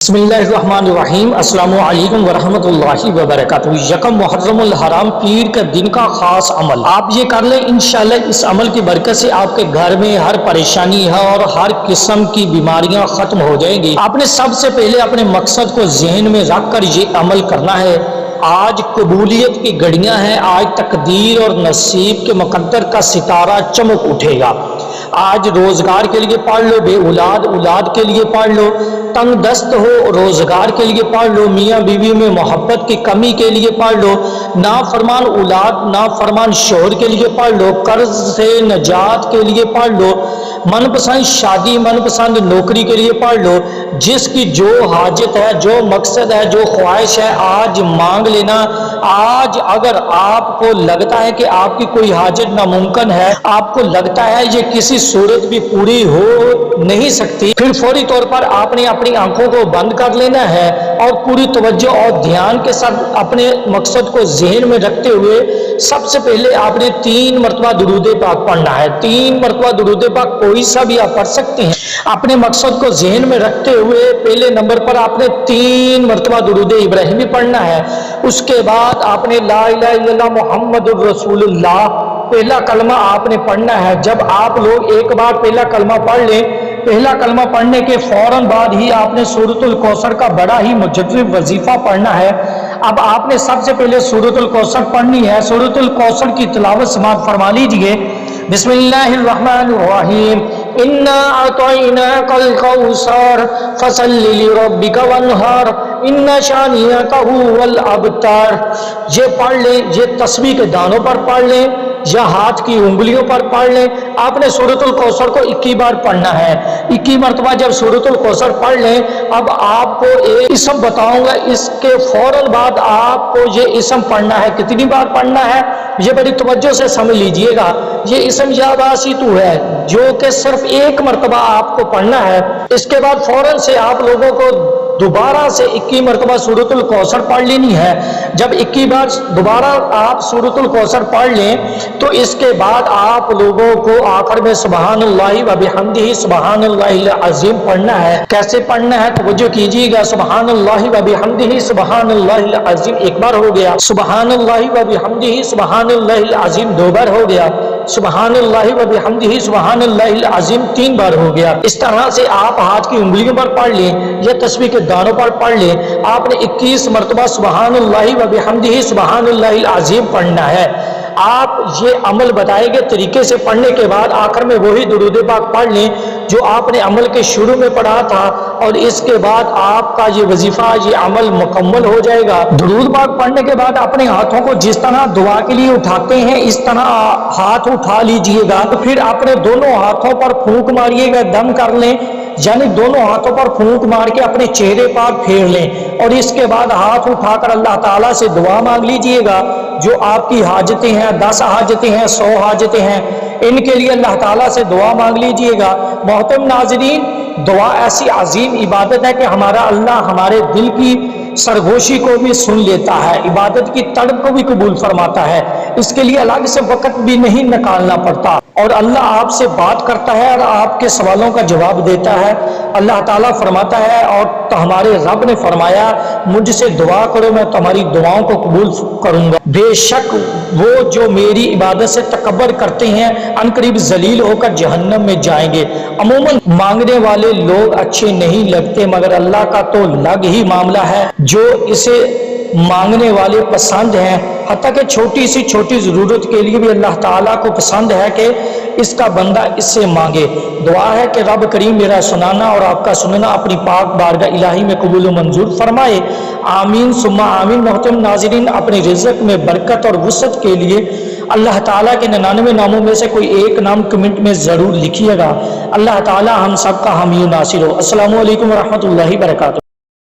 بسم اللہ الرحمن الرحیم۔ السلام علیکم ورحمۃ اللہ وبرکاتہ۔ یکم محرم الحرام پیر کا دن کا خاص عمل آپ یہ کر لیں، انشاءاللہ اس عمل کی برکت سے آپ کے گھر میں ہر پریشانی ہے اور ہر قسم کی بیماریاں ختم ہو جائیں گی۔ آپ نے سب سے پہلے اپنے مقصد کو ذہن میں رکھ کر یہ عمل کرنا ہے۔ آج قبولیت کی گھڑیاں ہیں، آج تقدیر اور نصیب کے مقدر کا ستارہ چمک اٹھے گا۔ آج روزگار کے لیے پڑھ لو، بے اولاد اولاد کے لیے پڑھ لو، تنگ دست ہو روزگار کے لیے پڑھ لو، میاں بیوی میں محبت کی کمی کے لیے پڑھ لو، نافرمان اولاد نافرمان شوہر کے لیے پڑھ لو، قرض سے نجات کے لیے پڑھ لو، من پسند شادی من پسند نوکری کے لیے پڑھ لو۔ جس کی جو حاجت ہے، جو مقصد ہے، جو خواہش ہے، آج مانگ لینا۔ آج اگر آپ کو لگتا ہے کہ آپ کی کوئی حاجت ناممکن ہے، آپ کو لگتا ہے یہ کسی صورت بھی پوری ہو نہیں سکتی، پھر فوری طور پر آپ نے اپنی آنکھوں کو بند کر لینا ہے اور پوری توجہ اور دھیان کے ساتھ اپنے مقصد کو ذہن میں رکھتے ہوئے سب سے پہلے آپ نے 3 مرتبہ درود پاک پڑھنا ہے۔ 3 مرتبہ درود پاک کوئی سا بھی آپ پڑھ سکتے ہیں۔ اپنے مقصد کو ذہن میں رکھتے ہوئے پہلے نمبر پر آپ نے 3 مرتبہ درود ابراہیمی پڑھنا ہے۔ اس کے بعد آپ نے لا الہ الا اللہ محمد الرسول اللہ پہلا کلمہ آپ نے پڑھنا ہے۔ جب آپ لوگ ایک بار پہلا کلمہ پڑھ لیں، پہلا کلمہ پڑھنے کے فوراً بعد ہی آپ نے سورۃ الکوثر کا بڑا ہی مجدد وظیفہ پڑھنا ہے۔ اب آپ نے سب سے پہلے سورۃ الکوثر پڑھنی ہے۔ سورۃ الکوثر کی تلاوت سماعت فرما لیجئے۔ بسم اللہ الرحمن الرحیم۔ انا اعطیناک الکوثر فصل لربک وانحر ان شانئک ھو الابتر۔ یہ پڑھ لیں، یہ تسبیح کے دانوں پر پڑھ لیں یا ہاتھ کی انگلیوں پر پڑھ لیں۔ آپ نے سورۃ الکوثر کو 21 بار پڑھنا ہے۔ 21 مرتبہ جب سورۃ الکوثر پڑھ لیں، اب آپ کو ایک اسم بتاؤں گا، اس کے فوراً بعد آپ کو یہ اسم پڑھنا ہے۔ کتنی بار پڑھنا ہے یہ بڑی توجہ سے سمجھ لیجئے گا۔ یہ اسم یا باسطو ہے جو کہ صرف 1 مرتبہ آپ کو پڑھنا ہے۔ اس کے بعد فوراً سے آپ لوگوں کو دوبارہ سے 21 مرتبہ سورۃ الکوثر پڑھ لینی ہے۔ جب 21 بار دوبارہ آپ سورۃ الکوثر پڑھ لیں تو اس کے بعد آپ لوگوں کو آخر میں سبحان اللہ و بحمدہ سبحان اللہ العظیم پڑھنا ہے۔ کیسے پڑھنا ہے توجہ کیجیے گا۔ سبحان اللہ و بحمدہ سبحان اللہ العظیم 1 بار ہو گیا، سبحان اللہ و بحمدہ سبحان اللہ العظیم 2 بار ہو گیا، سبحان اللہ و بحمدہ سبحان اللہ العظیم 3 بار ہو گیا۔ اس طرح سے آپ ہاتھ کی انگلیوں پر پڑھ لیں یا تسبیح کے دانوں پر پڑھ لیں۔ آپ نے 21 مرتبہ سبحان اللہ و بحمدہ سبحان اللہ العظیم پڑھنا ہے۔ آپ یہ عمل بتائے گئے طریقے سے پڑھنے کے بعد آخر میں وہی درود پاک پڑھ لیں جو آپ نے عمل کے شروع میں پڑھا تھا، اور اس کے بعد آپ کا یہ وظیفہ یہ عمل مکمل ہو جائے گا۔ درود پاک پڑھنے کے بعد اپنے ہاتھوں کو جس طرح دعا کے لیے اٹھاتے ہیں اس طرح ہاتھ اٹھا لیجئے گا، تو پھر اپنے دونوں ہاتھوں پر پھونک ماریے گا، دم کر لیں، یعنی دونوں ہاتھوں پر پھونک مار کے اپنے چہرے پر پھیر لیں، اور اس کے بعد ہاتھ اٹھا کر اللہ تعالیٰ سے دعا مانگ لیجئے گا۔ جو آپ کی حاجتیں ہیں، 10 حاجتیں ہیں، 100 حاجتیں ہیں، ان کے لیے اللہ تعالیٰ سے دعا مانگ لیجئے گا۔ محترم ناظرین، دعا ایسی عظیم عبادت ہے کہ ہمارا اللہ ہمارے دل کی سرگوشی کو بھی سن لیتا ہے، عبادت کی تڑپ کو بھی قبول فرماتا ہے۔ اس کے لیے الگ سے وقت بھی نہیں نکالنا پڑتا، اور اللہ آپ سے بات کرتا ہے اور آپ کے سوالوں کا جواب دیتا ہے۔ اللہ تعالیٰ فرماتا ہے، اور ہمارے رب نے فرمایا مجھ سے دعا کرو میں تمہاری دعاؤں کو قبول کروں گا۔ بے شک وہ جو میری عبادت سے تکبر کرتے ہیں عنقریب ذلیل ہو کر جہنم میں جائیں گے۔ عموماً مانگنے والے لوگ اچھے نہیں لگتے، مگر اللہ کا تو الگ ہی معاملہ ہے جو اسے مانگنے والے پسند ہیں۔ حتیٰ کہ چھوٹی سی چھوٹی ضرورت کے لیے بھی اللہ تعالیٰ کو پسند ہے کہ اس کا بندہ اس سے مانگے۔ دعا ہے کہ رب کریم میرا سنانا اور آپ کا سننا اپنی پاک بارگاہ الہی میں قبول و منظور فرمائے، آمین ثم آمین۔ محترم ناظرین، اپنے رزق میں برکت اور وسعت کے لیے اللہ تعالیٰ کے 99 ناموں میں سے کوئی ایک نام کمنٹ میں ضرور لکھیے گا۔ اللہ تعالیٰ ہم سب کا حامی و ناصر ہو۔ السلام علیکم ورحمۃ اللہ وبرکاتہ۔